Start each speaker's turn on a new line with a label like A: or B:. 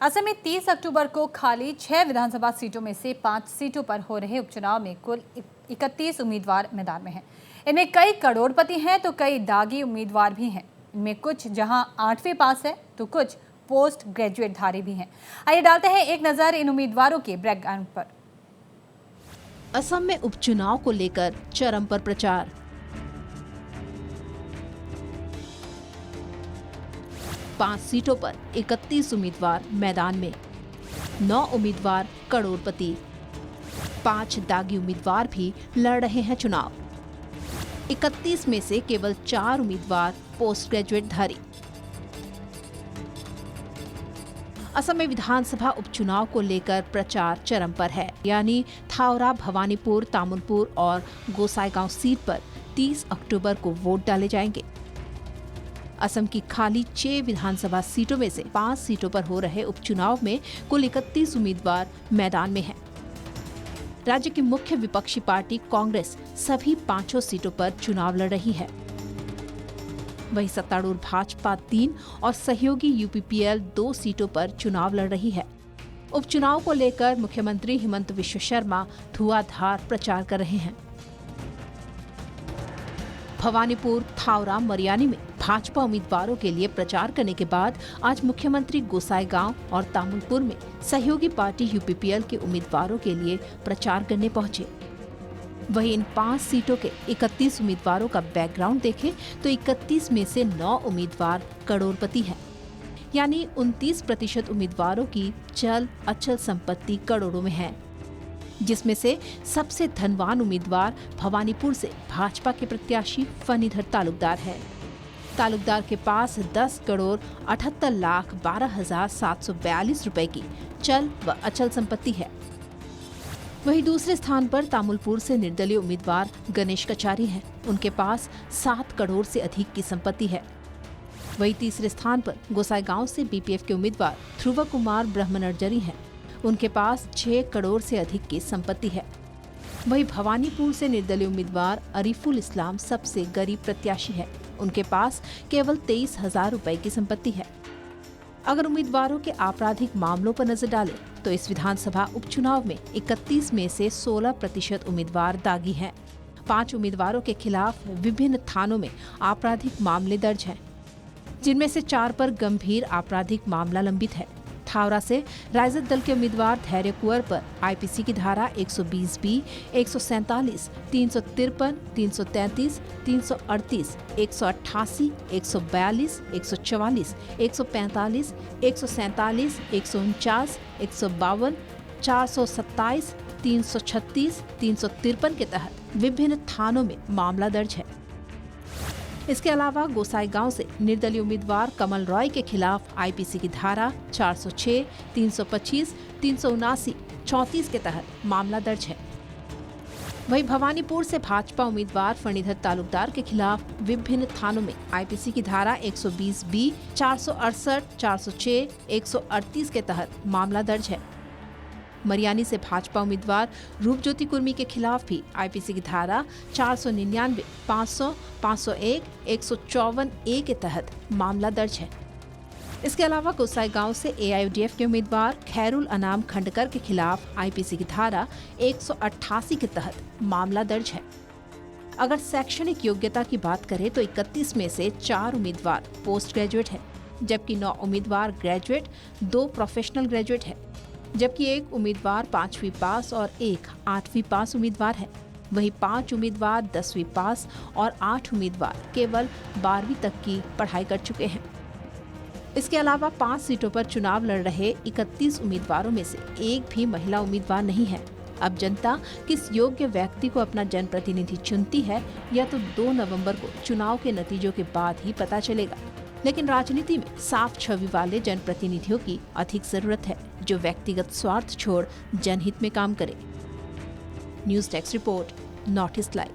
A: असम में 30 अक्टूबर को खाली 6 विधानसभा सीटों में से 5 सीटों पर हो रहे उपचुनाव में कुल 31 उम्मीदवार मैदान में हैं। इनमें कई करोड़पति हैं तो कई दागी उम्मीदवार भी हैं। इनमें कुछ जहां 8वीं पास है तो कुछ पोस्ट ग्रेजुएट धारी भी हैं। आइए डालते हैं एक नजर इन उम्मीदवारों के बैकग्राउंड पर।
B: असम में उपचुनाव को लेकर चरम पर प्रचार। पांच सीटों पर 31 उम्मीदवार मैदान में, 9 उम्मीदवार करोड़पति, 5 दागी उम्मीदवार भी लड़ रहे हैं चुनाव। 31 में से केवल 4 उम्मीदवार पोस्ट ग्रेजुएट धारी। असम में विधानसभा उपचुनाव को लेकर प्रचार चरम पर है, यानी थावरा, भवानीपुर, तामुलपुर और गोसाईगांव सीट पर 30 अक्टूबर को वोट डाले जाएंगे। असम की खाली 6 विधानसभा सीटों में से 5 सीटों पर हो रहे उपचुनाव में कुल 31 उम्मीदवार मैदान में हैं। राज्य की मुख्य विपक्षी पार्टी कांग्रेस सभी 5 सीटों पर चुनाव लड़ रही है। वहीं सत्तारूढ़ भाजपा 3 और सहयोगी यूपीपीएल 2 सीटों पर चुनाव लड़ रही है। उपचुनाव को लेकर मुख्यमंत्री हिमंत विश्व शर्मा धुआंधार प्रचार कर रहे हैं। भवानीपुर, थावरा, मरियानी में भाजपा उम्मीदवारों के लिए प्रचार करने के बाद आज मुख्यमंत्री गोसाईगांव और तामुलपुर में सहयोगी पार्टी यूपीपीएल के उम्मीदवारों के लिए प्रचार करने पहुंचे। वहीं इन 5 सीटों के 31 उम्मीदवारों का बैकग्राउंड देखें तो 31 में से 9 उम्मीदवार करोड़पति हैं, यानी 29% उम्मीदवारों की चल अचल संपत्ति करोड़ों में है, जिसमें से सबसे धनवान उम्मीदवार भवानीपुर से भाजपा के प्रत्याशी फणीधर तालुकदार है। तालुकदार के पास 10 करोड़ 78 लाख 12,742 रुपए की चल व अचल संपत्ति है। वहीं दूसरे स्थान पर तामुलपुर से निर्दलीय उम्मीदवार गणेश कचारी हैं। उनके पास 7 करोड़ से अधिक की संपत्ति है। वहीं तीसरे स्थान पर गोसाईगांव से बीपीएफ के उम्मीदवार ध्रुव कुमार ब्रह्मनर्जरी हैं। उनके पास 6 करोड़ से अधिक की संपत्ति है। वहीं भवानीपुर से निर्दलीय उम्मीदवार अरीफुल इस्लाम सबसे गरीब प्रत्याशी है। उनके पास केवल 23,000 रुपए की संपत्ति है। अगर उम्मीदवारों के आपराधिक मामलों पर नजर डालें तो इस विधानसभा उपचुनाव में 31 में से 16% उम्मीदवार दागी हैं। 5 उम्मीदवारों के खिलाफ विभिन्न थानों में आपराधिक मामले दर्ज हैं, जिनमें से 4 पर गंभीर आपराधिक मामला लंबित है। थावरा से राजद दल के उम्मीदवार धैर्य कुंवर पर आईपीसी की धारा 120B, 147, 353, 333, 338, 188, 142, 144, 145, 147, 149, 152, 427, 336, 353 के तहत विभिन्न थानों में मामला दर्ज है। इसके अलावा गोसाईगांव से निर्दलीय उम्मीदवार कमल रॉय के खिलाफ आईपीसी की धारा 406, 325, 379, 34 के तहत मामला दर्ज है। वहीं भवानीपुर से भाजपा उम्मीदवार फणीधर तालुकदार के खिलाफ विभिन्न थानों में आईपीसी की धारा 120B, 468, 406, 138 के तहत मामला दर्ज है। मरियानी से भाजपा उम्मीदवार रूपज्योति कुर्मी के खिलाफ भी आईपीसी की धारा 499, 500, 501, 154A के तहत मामला दर्ज है। इसके अलावा गोसाईगांव से एआईयूडीएफ के उम्मीदवार खैरुल अनाम खंडकर के खिलाफ आईपीसी की धारा 188 के तहत मामला दर्ज है। अगर शैक्षणिक योग्यता की बात करें तो 31 में से 4 उम्मीदवार पोस्ट ग्रेजुएट है, जबकि 9 उम्मीदवार ग्रेजुएट, 2 प्रोफेशनल ग्रेजुएट है, जबकि 1 उम्मीदवार 5वीं पास और 1 8वीं पास उम्मीदवार है। वहीं 5 उम्मीदवार 10वीं पास और 8 उम्मीदवार केवल 12वीं तक की पढ़ाई कर चुके हैं। इसके अलावा 5 सीटों पर चुनाव लड़ रहे 31 उम्मीदवारों में से एक भी महिला उम्मीदवार नहीं है। अब जनता किस योग्य व्यक्ति को अपना जनप्रतिनिधि चुनती है यह तो 2 नवंबर को चुनाव के नतीजों के बाद ही पता चलेगा। लेकिन राजनीति में साफ छवि वाले जनप्रतिनिधियों की अधिक जरूरत है, जो व्यक्तिगत स्वार्थ छोड़ जनहित में काम करे। News desk report, north east live.